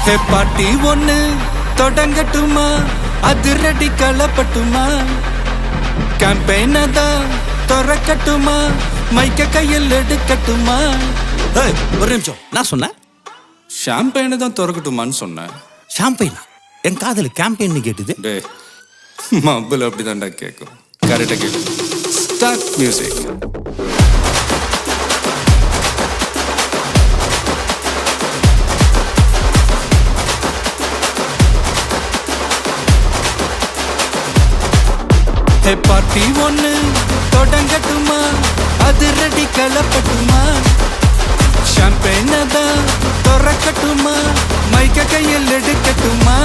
ஹே பாட்டி ஒண்ணு தொடங்கட்டுமா, அதிரடி களப்பட்டுமா, கேம்பெயின தான் திறக்கட்டுமா, மைக்க கையில் எடுக்கட்டுமா. ஒரு நிமிஷம், நான் சொன்னேன் ஷாம்பெயினை தான் திறக்கட்டுமான்னு சொன்னேன். ஷாம்பெயினா? என் காதல் கேம்பெயின் கேட்டுது. டே மப்பிள் அப்படிதான்டா கேட்கும். கரெக்டாக கேட்கு. Start music. ஹே பார்ட்டி ஒண்ணு தொடங்கட்டுமா, அதிரடி களப்பட்டுமா, ஷாம்பெயினை தான் திறக்கட்டுமா, மைக்க கையில் எடுக்கட்டுமா.